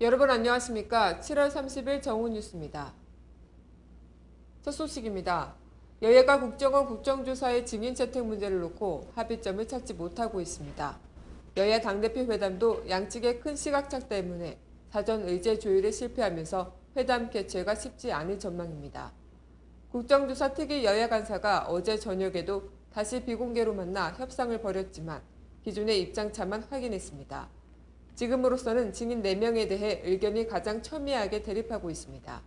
여러분 안녕하십니까? 7월 30일 정오 뉴스입니다. 첫 소식입니다. 여야가 국정원 국정조사의 증인 채택 문제를 놓고 합의점을 찾지 못하고 있습니다. 여야 당대표 회담도 양측의 큰 시각차 때문에 사전 의제 조율에 실패하면서 회담 개최가 쉽지 않을 전망입니다. 국정조사 특위 여야 간사가 어제 저녁에도 다시 비공개로 만나 협상을 벌였지만 기존의 입장차만 확인했습니다. 지금으로서는 증인 4명에 대해 의견이 가장 첨예하게 대립하고 있습니다.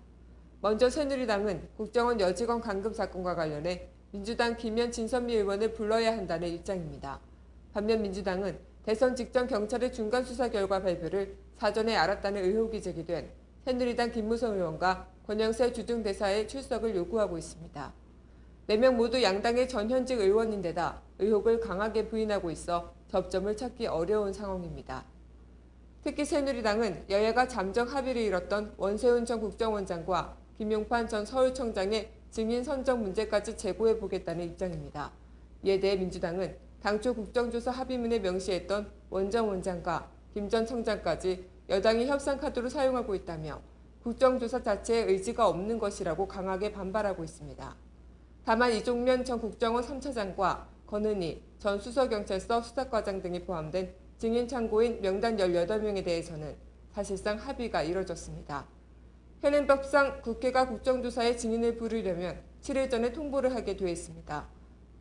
먼저 새누리당은 국정원 여직원 감금 사건과 관련해 민주당 김현 진선미 의원을 불러야 한다는 입장입니다. 반면 민주당은 대선 직전 경찰의 중간 수사 결과 발표를 사전에 알았다는 의혹이 제기된 새누리당 김무성 의원과 권영세 주중대사의 출석을 요구하고 있습니다. 4명 모두 양당의 전현직 의원인데다 의혹을 강하게 부인하고 있어 접점을 찾기 어려운 상황입니다. 특히 새누리당은 여야가 잠정 합의를 이뤘던 원세훈 전 국정원장과 김용판 전 서울청장의 증인 선정 문제까지 재고해보겠다는 입장입니다. 이에 대해 민주당은 당초 국정조사 합의문에 명시했던 원 전 원장과 김 전 청장까지 여당이 협상 카드로 사용하고 있다며 국정조사 자체에 의지가 없는 것이라고 강하게 반발하고 있습니다. 다만 이종면 전 국정원 3차장과 권은희 전 수서경찰서 수사과장 등이 포함된 증인 참고인 명단 18명에 대해서는 사실상 합의가 이뤄졌습니다. 현행 법상 국회가 국정조사에 증인을 부르려면 7일 전에 통보를 하게 돼 있습니다.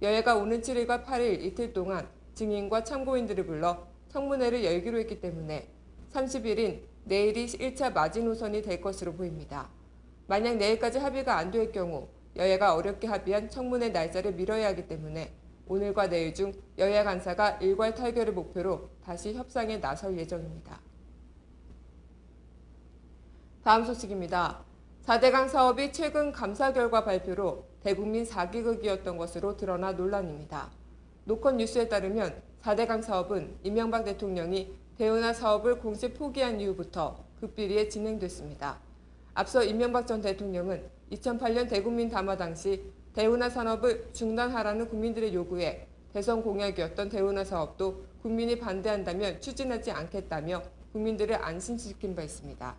여야가 오는 7일과 8일 이틀 동안 증인과 참고인들을 불러 청문회를 열기로 했기 때문에 30일인 내일이 1차 마지노선이 될 것으로 보입니다. 만약 내일까지 합의가 안 될 경우 여야가 어렵게 합의한 청문회 날짜를 미뤄야 하기 때문에 오늘과 내일 중 여야 간사가 일괄 타결을 목표로 다시 협상에 나설 예정입니다. 다음 소식입니다. 4대강 사업이 최근 감사 결과 발표로 대국민 사기극이었던 것으로 드러나 논란입니다. 노컷 뉴스에 따르면 4대강 사업은 이명박 대통령이 대운하 사업을 공식 포기한 이후부터 극비리에 진행됐습니다. 앞서 이명박 전 대통령은 2008년 대국민 담화 당시 대운하 산업을 중단하라는 국민들의 요구에 대선 공약이었던 대운하 사업도 국민이 반대한다면 추진하지 않겠다며 국민들을 안심시킨 바 있습니다.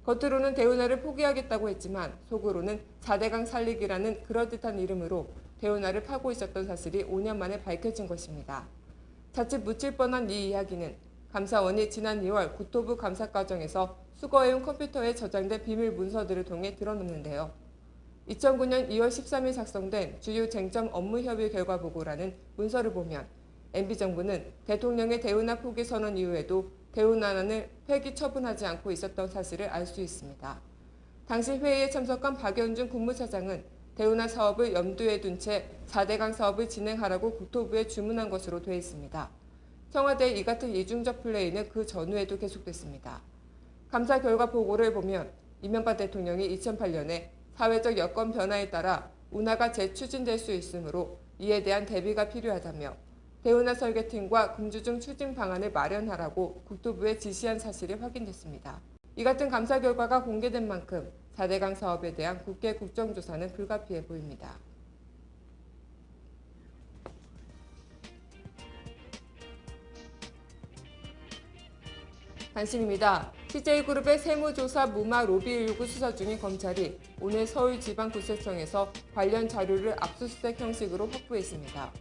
겉으로는 대운하를 포기하겠다고 했지만 속으로는 4대강 살리기라는 그럴듯한 이름으로 대운하를 파고 있었던 사실이 5년 만에 밝혀진 것입니다. 자칫 묻힐 뻔한 이 이야기는 감사원이 지난 2월 국토부 감사 과정에서 수거해온 컴퓨터에 저장된 비밀 문서들을 통해 드러났는데요. 2009년 2월 13일 작성된 주요 쟁점 업무 협의 결과 보고라는 문서를 보면 MB정부는 대통령의 대운하 포기 선언 이후에도 대운하를 폐기 처분하지 않고 있었던 사실을 알 수 있습니다. 당시 회의에 참석한 박연준 국무차장은 대운하 사업을 염두에 둔 채 4대강 사업을 진행하라고 국토부에 주문한 것으로 되어 있습니다. 청와대의 이 같은 이중적 플레이는 그 전후에도 계속됐습니다. 감사 결과 보고를 보면 이명박 대통령이 2008년에 사회적 여건 변화에 따라 운하가 재추진될 수 있으므로 이에 대한 대비가 필요하다며 대운하 설계팀과 금주중 추진 방안을 마련하라고 국토부에 지시한 사실이 확인됐습니다. 이 같은 감사 결과가 공개된 만큼 4대강 사업에 대한 국회 국정조사는 불가피해 보입니다. 관심입니다. CJ그룹의 세무조사 무마 로비 의혹을 수사 중인 검찰이 오늘 서울지방구체청에서 관련 자료를 압수수색 형식으로 확보했습니다.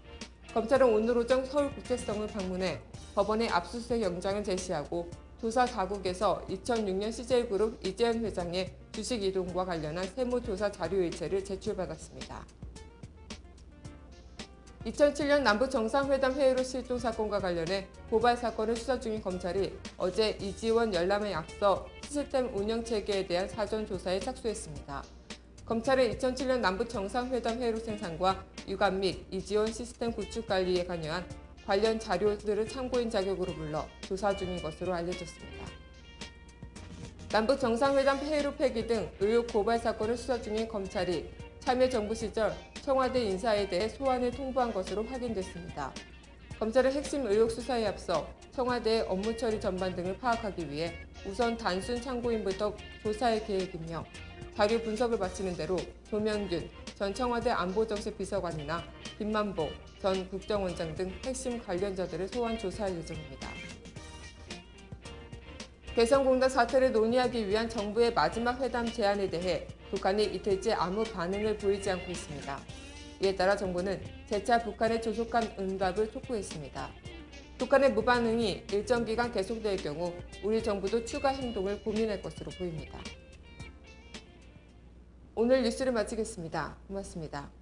검찰은 오늘 오전 서울구체청을 방문해 법원에 압수수색 영장을 제시하고 조사 당국에서 2006년 CJ그룹 이재현 회장의 주식 이동과 관련한 세무조사 자료일체를 제출받았습니다. 2007년 남북정상회담 회의로 실종 사건과 관련해 고발 사건을 수사 중인 검찰이 어제 이지원 열람에 앞서 시스템 운영 체계에 대한 사전 조사에 착수했습니다. 검찰은 2007년 남북정상회담 회의로 생산과 유관 및 이지원 시스템 구축 관리에 관여한 관련 자료들을 참고인 자격으로 불러 조사 중인 것으로 알려졌습니다. 남북정상회담 회의로 폐기 등 의혹 고발 사건을 수사 중인 검찰이 참여정부 시절 청와대 인사에 대해 소환을 통보한 것으로 확인됐습니다. 검찰은 핵심 의혹 수사에 앞서 청와대의 업무 처리 전반 등을 파악하기 위해 우선 단순 참고인부터 조사할 계획이며 자료 분석을 마치는 대로 조명균 전 청와대 안보정책 비서관이나 김만보 전 국정원장 등 핵심 관련자들을 소환 조사할 예정입니다. 개성공단 사태를 논의하기 위한 정부의 마지막 회담 제안에 대해 북한이 이틀째 아무 반응을 보이지 않고 있습니다. 이에 따라 정부는 재차 북한의 조속한 응답을 촉구했습니다. 북한의 무반응이 일정 기간 계속될 경우 우리 정부도 추가 행동을 고민할 것으로 보입니다. 오늘 뉴스를 마치겠습니다. 고맙습니다.